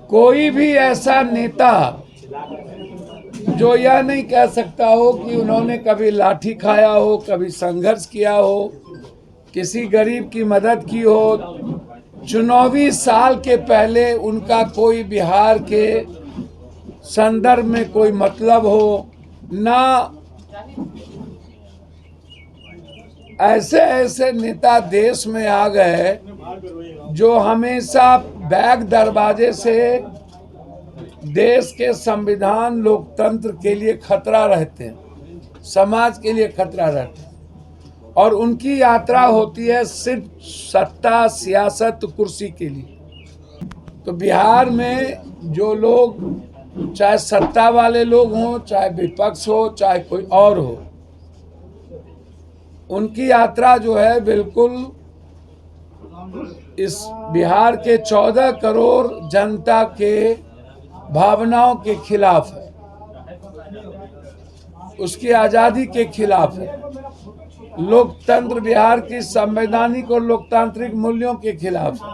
कोई भी ऐसा नेता जो यह नहीं कह सकता हो कि उन्होंने कभी लाठी खाया हो, कभी संघर्ष किया हो, किसी गरीब की मदद की हो, चुनावी साल के पहले उनका कोई बिहार के संदर्भ में कोई मतलब हो ना। ऐसे ऐसे नेता देश में आ गए जो हमेशा बैक दरवाजे से देश के संविधान लोकतंत्र के लिए खतरा रहते हैं, समाज के लिए खतरा रहते हैं, और उनकी यात्रा होती है सिर्फ सत्ता, सियासत, कुर्सी के लिए। तो बिहार में जो लोग, चाहे सत्ता वाले लोग हों, चाहे विपक्ष हो, चाहे कोई और हो, उनकी यात्रा जो है बिल्कुल इस बिहार के 14 करोड़ जनता के भावनाओं के खिलाफ है, उसकी आजादी के खिलाफ है, लोकतंत्र, बिहार की संवैधानिक और लोकतांत्रिक मूल्यों के खिलाफ है।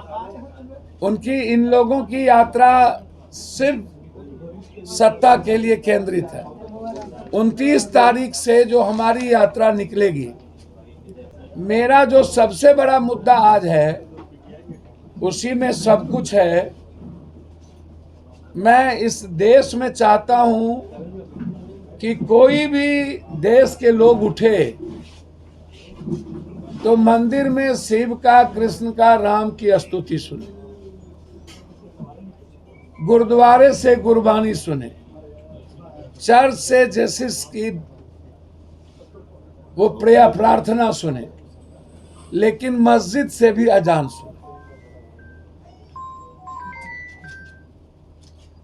उनकी, इन लोगों की यात्रा सिर्फ सत्ता के लिए केंद्रित है। 29 तारीख से जो हमारी यात्रा निकलेगी, मेरा जो सबसे बड़ा मुद्दा आज है, उसी में सब कुछ है। मैं इस देश में चाहता हूं कि कोई भी देश के लोग उठे तो मंदिर में शिव का, कृष्ण का, राम की स्तुति सुने, गुरुद्वारे से गुरबानी सुने, चर्च से जीसस की वो प्रेयर प्रार्थना सुने, लेकिन मस्जिद से भी अजान सुने।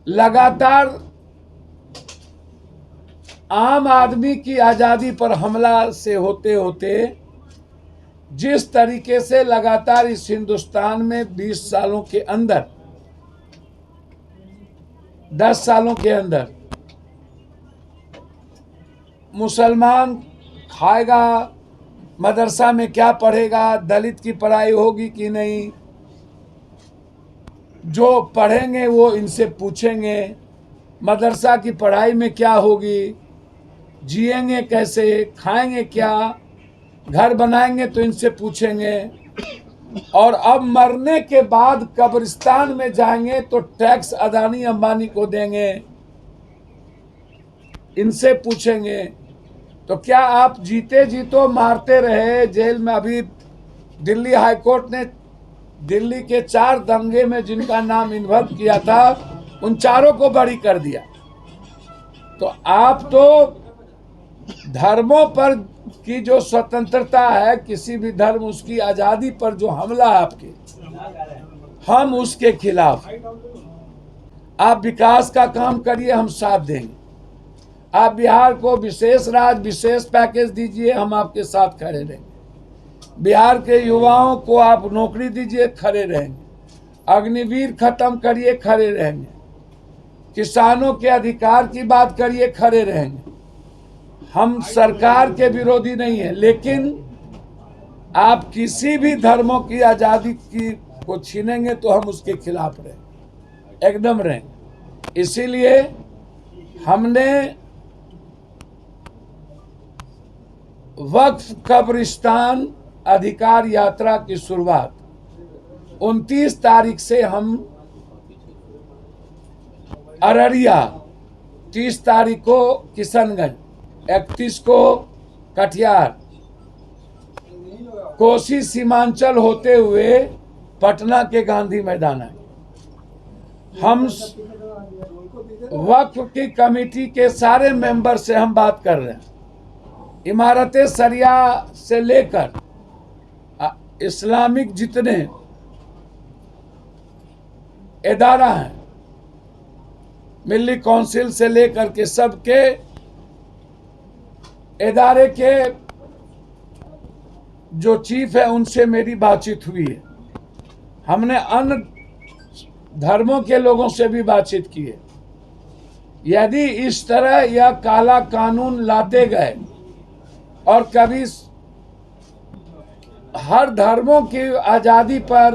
लगातार आम आदमी की आजादी पर हमला से होते होते जिस तरीके से लगातार इस हिंदुस्तान में 20 सालों के अंदर, 10 सालों के अंदर मुसलमान खाएगा, मदरसा में क्या पढ़ेगा, दलित की पढ़ाई होगी कि नहीं, जो पढ़ेंगे वो इनसे पूछेंगे मदरसा की पढ़ाई में क्या होगी, जिएंगे कैसे, खाएंगे क्या, घर बनाएंगे तो इनसे पूछेंगे, और अब मरने के बाद कब्रिस्तान में जाएंगे तो टैक्स अदानी अंबानी को देंगे, इनसे पूछेंगे। तो क्या आप जीते जी तो मारते रहे जेल में? अभी दिल्ली हाईकोर्ट ने दिल्ली के 4 दंगे में जिनका नाम इन्वॉल्व किया था, उन चारों को बरी कर दिया। तो आप तो धर्मों पर की जो स्वतंत्रता है, किसी भी धर्म, उसकी आजादी पर जो हमला है आपके, हम उसके खिलाफ। आप विकास का काम करिए, हम साथ देंगे। आप बिहार को विशेष राज्य, विशेष पैकेज दीजिए, हम आपके साथ खड़े रहेंगे। बिहार के युवाओं को आप नौकरी दीजिए, खड़े रहेंगे। अग्निवीर खत्म करिए, खड़े रहेंगे। किसानों के अधिकार की बात करिए, खड़े रहेंगे। हम सरकार के विरोधी नहीं है, लेकिन आप किसी भी धर्मों की आजादी की को छीनेंगे तो हम उसके खिलाफ रहेंगे, एकदम रहेंगे। इसीलिए हमने वक्फ कब्रिस्तान अधिकार यात्रा की शुरुआत 29 तारीख से हम अररिया, 30 तारीख को किशनगंज, 31 को कटिहार, कोसी सीमांचल होते हुए पटना के गांधी मैदान है। हम वक्फ की कमेटी के सारे मेंबर से हम बात कर रहे हैं। इमारतें सरिया से लेकर इस्लामिक जितने इदारा हैं, मिल्ली काउंसिल से लेकर के सबके इदारे के जो चीफ है, उनसे मेरी बातचीत हुई है। हमने अन्य धर्मों के लोगों से भी बातचीत की है। यदि इस तरह यह काला कानून लाते गए और कभी हर धर्मों की आजादी पर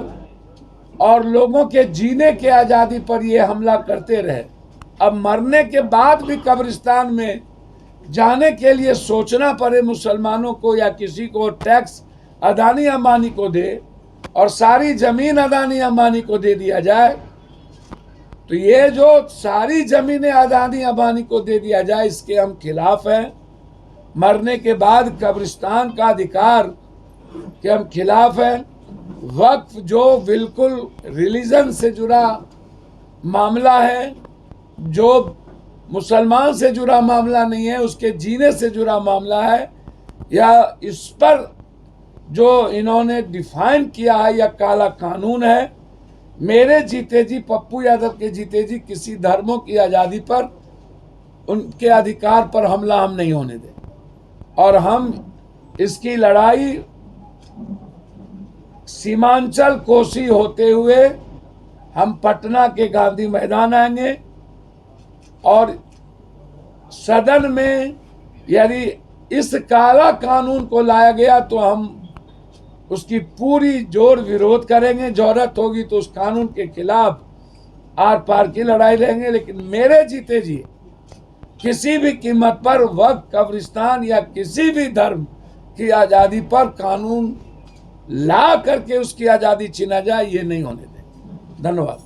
और लोगों के जीने के आज़ादी पर ये हमला करते रहे। अब मरने के बाद भी कब्रिस्तान में जाने के लिए सोचना पड़े मुसलमानों को या किसी को टैक्स अदानी अंबानी को दे और सारी जमीन अदानी अंबानी को दे दिया जाए, तो ये जो सारी जमीनें अदानी अंबानी को दे दिया जाए, इसके हम खिलाफ हैं। मरने के बाद कब्रिस्तान का अधिकार के हम खिलाफ हैं। वक्फ जो बिल्कुल रिलीजन से जुड़ा मामला है, जो मुसलमान से जुड़ा मामला नहीं है, उसके जीने से जुड़ा मामला है, या इस पर जो इन्होंने डिफाइन किया है या काला कानून है, मेरे जीते जी, पप्पू यादव के जीते जी किसी धर्मों की आज़ादी पर, उनके अधिकार पर हमला हम नहीं होने दें। और हम इसकी लड़ाई सीमांचल कोसी होते हुए हम पटना के गांधी मैदान आएंगे और सदन में यदि इस काला कानून को लाया गया तो हम उसकी पूरी जोर विरोध करेंगे। जरूरत होगी तो उस कानून के खिलाफ आर पार की लड़ाई लड़ेंगे। लेकिन मेरे जीते जी किसी भी कीमत पर वक्फ, कब्रिस्तान या किसी भी धर्म की आज़ादी पर कानून ला करके उसकी आज़ादी छीना जाए, ये नहीं होने दें। धन्यवाद।